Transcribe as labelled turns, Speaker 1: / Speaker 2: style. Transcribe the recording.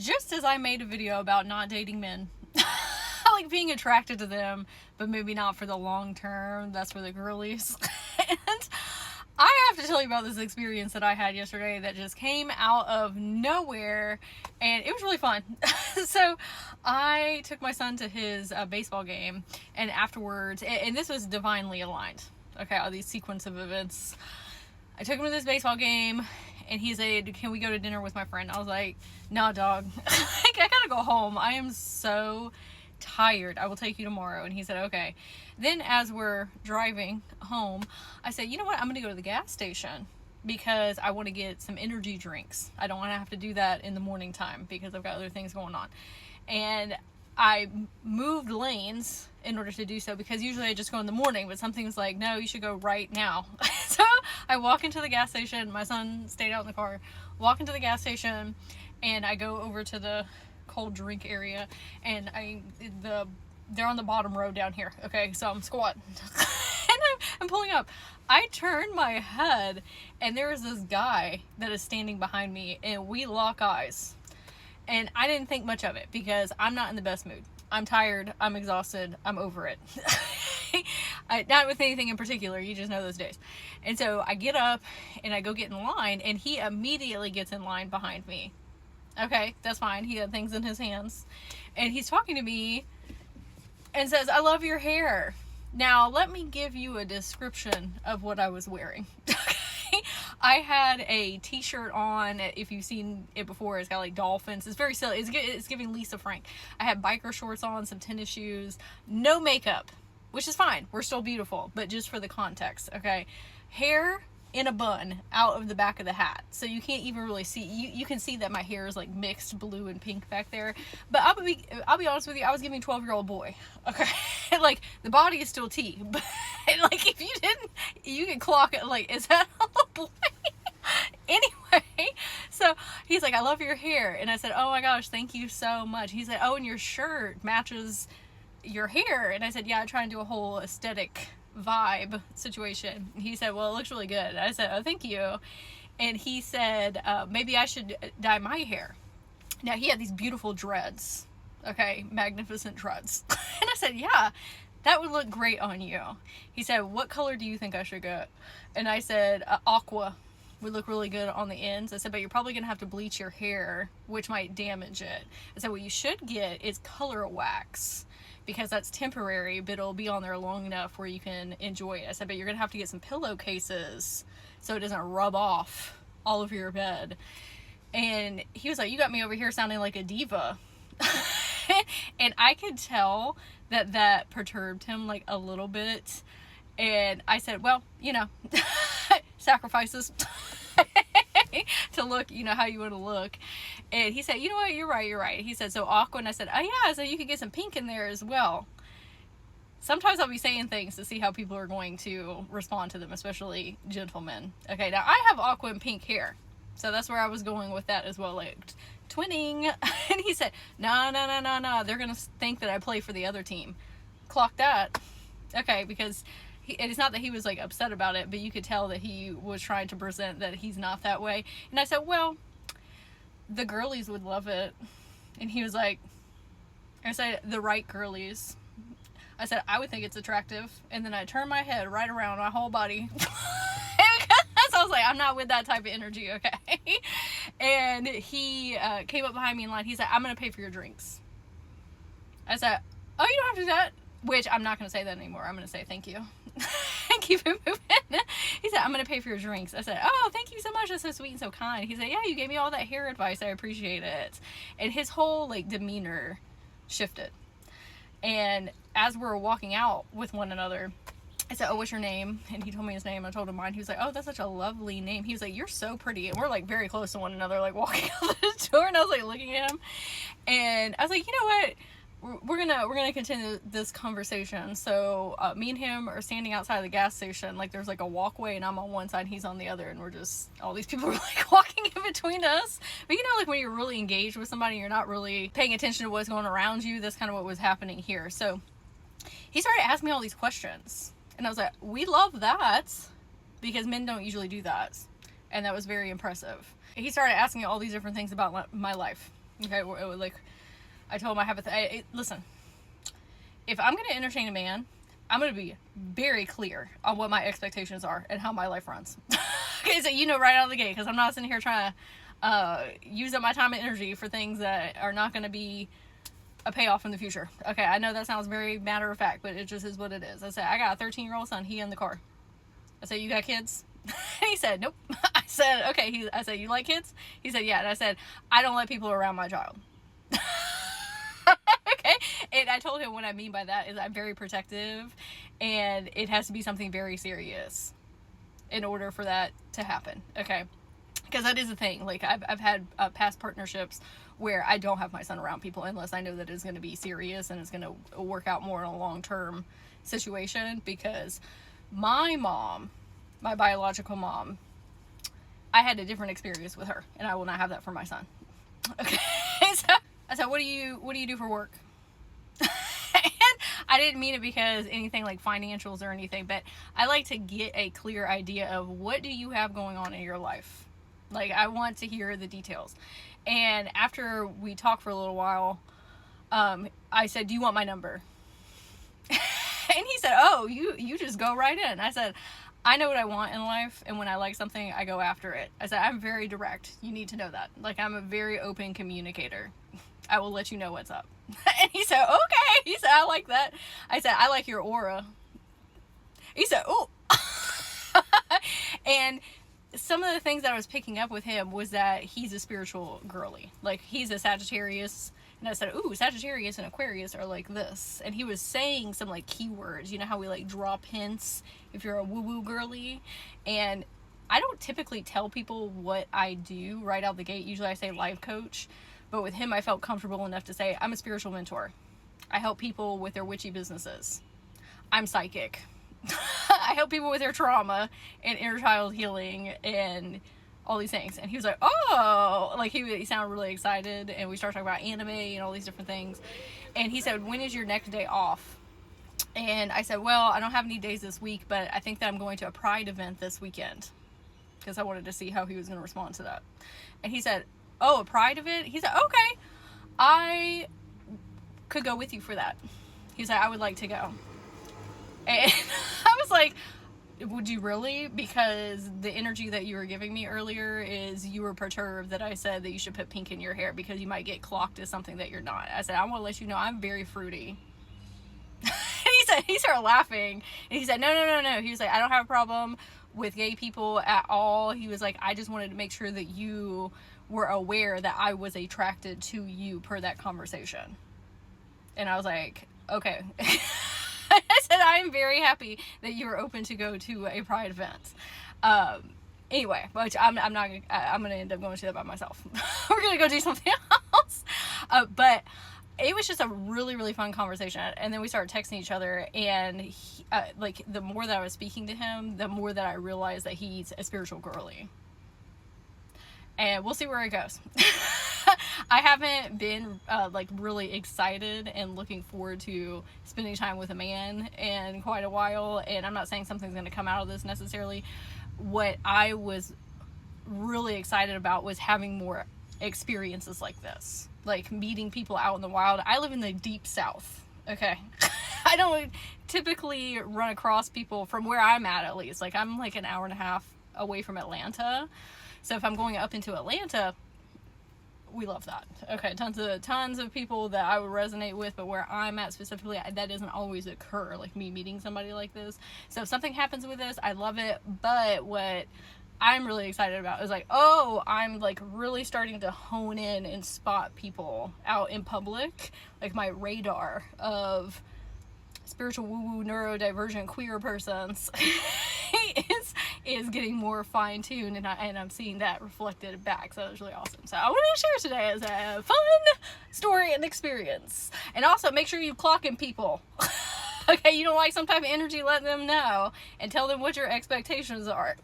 Speaker 1: just as I made a video about not dating men, like being attracted to them, but maybe not for the long term. That's for the girlies. And I have to tell you about this experience that I had yesterday that just came out of nowhere, and it was really fun. So I took my son to his baseball game, and afterwards, and this was divinely aligned, okay, all these sequence of events. I took him to this baseball game, and he said, can we go to dinner with my friend? I was like, nah, dog. I gotta go home. I am so tired. I will take you tomorrow. And he said, okay. Then as we're driving home, I said, you know what? I'm going to go to the gas station because I want to get some energy drinks. I don't want to have to do that in the morning time because I've got other things going on. And I moved lanes in order to do so because usually I just go in the morning, but something was like, no, you should go right now. So I walk into the gas station. My son stayed out in the car. Walk into the gas station, and I go over to the cold drink area, and they're on the bottom row down here. Okay, so I'm squatting and I'm pulling up. I turn my head, and there is this guy that is standing behind me, and we lock eyes. And I didn't think much of it because I'm not in the best mood. I'm tired. I'm exhausted. I'm over it. Not with anything in particular. You just know those days. And so I get up and I go get in line, and he immediately gets in line behind me. Okay, that's fine. He had things in his hands. And he's talking to me and says, I love your hair. Now, let me give you a description of what I was wearing. I had a t-shirt on. If you've seen it before, it's got like dolphins. It's very silly. It's giving Lisa Frank. I had biker shorts on, some tennis shoes, no makeup, which is fine. We're still beautiful, but just for the context, okay? Hair in a bun out of the back of the hat, so you can't even really see. You can see that my hair is like mixed blue and pink back there. But I'll be honest with you, I was giving 12-year-old boy. Okay, like the body is still tea, but like if you didn't, you can clock it. Like, is that a boy? Anyway, so he's like, I love your hair, and I said, oh my gosh, thank you so much. He said, oh, and your shirt matches your hair, and I said, yeah, I try and do a whole aesthetic vibe situation. He said, well, it looks really good. I said, oh, thank you. And he said, maybe I should dye my hair. Now, he had these beautiful dreads, okay, magnificent dreads. And I said, yeah, that would look great on you. He said, what color do you think I should get? And I said, aqua would look really good on the ends. I said, but you're probably gonna have to bleach your hair, which might damage it. I said, what you should get is color wax, because that's temporary, but it'll be on there long enough where you can enjoy it. I said, but you're gonna have to get some pillowcases so it doesn't rub off all over your bed. And he was like, you got me over here sounding like a diva. And I could tell that perturbed him like a little bit. And I said, well, you know, sacrifices to look, you know, how you want to look. And he said, you know what, you're right. He said, so aqua. And I said, oh yeah, so you could get some pink in there as well. Sometimes I'll be saying things to see how people are going to respond to them, especially gentlemen. Okay, now I have aqua and pink hair, so that's where I was going with that as well, like twinning. And he said, no, they're gonna think that I play for the other team. Clock that. Okay, because it's not that he was like upset about it, but you could tell that he was trying to present that he's not that way. And I said, well, the girlies would love it. And he was like, I said, the right girlies. I said, I would think it's attractive. And then I turned my head right around my whole body. So I was like, I'm not with that type of energy, okay? And he came up behind me in line. He said, I'm going to pay for your drinks. I said, oh, you don't have to do that. Which I'm not going to say that anymore. I'm going to say thank you. And keep it moving. He said, I'm going to pay for your drinks. I said, oh, thank you so much. That's so sweet and so kind. He said, yeah, you gave me all that hair advice. I appreciate it. And his whole like demeanor shifted. And as we were walking out with one another, I said, oh, what's your name? And he told me his name. I told him mine. He was like, oh, that's such a lovely name. He was like, you're so pretty. And we're like very close to one another, like walking out the door. And I was like looking at him. And I was like, you know what? We're gonna continue this conversation. So me and him are standing outside of the gas station. Like there's like a walkway, and I'm on one side, he's on the other, and we're just, all these people are like walking in between us. But you know, like when you're really engaged with somebody, you're not really paying attention to what's going around you. That's kind of what was happening here. So he started asking me all these questions, and I was like, we love that because men don't usually do that. And that was very impressive. He started asking me all these different things about my life. Okay, like, I told him I have listen, if I'm going to entertain a man, I'm going to be very clear on what my expectations are and how my life runs. Okay, so you know right out of the gate, because I'm not sitting here trying to use up my time and energy for things that are not going to be a payoff in the future. Okay, I know that sounds very matter of fact, but it just is what it is. I said, I got a 13-year-old son, he in the car. I said, you got kids? And he said, nope. I said, okay. I said, you like kids? He said, yeah. And I said, I don't let people around my child. Okay. And I told him what I mean by that is I'm very protective, and it has to be something very serious in order for that to happen. Okay. Because that is a thing. Like, I've had past partnerships where I don't have my son around people unless I know that it's going to be serious and it's going to work out more in a long-term situation. Because my mom, my biological mom, I had a different experience with her, and I will not have that for my son. Okay. So I said, what do you do for work? And I didn't mean it because anything like financials or anything, but I like to get a clear idea of what do you have going on in your life. Like, I want to hear the details. And after we talked for a little while, I said, do you want my number? And he said, oh, you just go right in. I said, I know what I want in life, and when I like something, I go after it. I said, I'm very direct. You need to know that. Like, I'm a very open communicator. I will let you know what's up. And he said, okay. He said, I like that. I said, I like your aura. He said, oh. And some of the things that I was picking up with him was that he's a spiritual girly. Like, he's a Sagittarius. And I said, ooh, Sagittarius and Aquarius are like this. And he was saying some, like, keywords. You know how we, like, drop hints if you're a woo-woo girly? And I don't typically tell people what I do right out the gate. Usually I say life coach. But with him, I felt comfortable enough to say, I'm a spiritual mentor. I help people with their witchy businesses. I'm psychic. I help people with their trauma and inner child healing and all these things. And he was like, oh, like he sounded really excited. And we started talking about anime and all these different things. And he said, when is your next day off? And I said, well, I don't have any days this week, but I think that I'm going to a Pride event this weekend, because I wanted to see how he was going to respond to that. And he said, oh, a Pride event? He said, okay, I could go with you for that. He said, I would like to go. And I was like, would you really? Because the energy that you were giving me earlier is you were perturbed that I said that you should put pink in your hair because you might get clocked as something that you're not. I said, I want to let you know I'm very fruity. And he started laughing. And he said, no. He was like, I don't have a problem with gay people at all. He was like, I just wanted to make sure that you were aware that I was attracted to you per that conversation. And I was like, okay. I said, I'm very happy that you were open to go to a Pride event. Anyway, which I'm going to end up going to that by myself. We're going to go do something else. But it was just a really, really fun conversation. And then we started texting each other, and he, like, the more that I was speaking to him, the more that I realized that he's a spiritual girly. And we'll see where it goes. I haven't been like really excited and looking forward to spending time with a man in quite a while, and I'm not saying something's going to come out of this necessarily. What I was really excited about was having more experiences like this, like meeting people out in the wild. I live in the deep south, okay? I don't typically run across people from where I'm at least. Like, I'm like an hour and a half away from Atlanta. So if I'm going up into Atlanta, we love that. Okay, tons of people that I would resonate with, but where I'm at specifically, that doesn't always occur, like me meeting somebody like this. So if something happens with this, I love it. But what I'm really excited about is like, oh, I'm like really starting to hone in and spot people out in public. Like, my radar of spiritual woo-woo neurodivergent queer persons is getting more fine-tuned, and I'm seeing that reflected back. So it was really awesome. So I wanted to share today as a fun story and experience. And also, make sure you clock in people. Okay, you don't like some type of energy, let them know and tell them what your expectations are.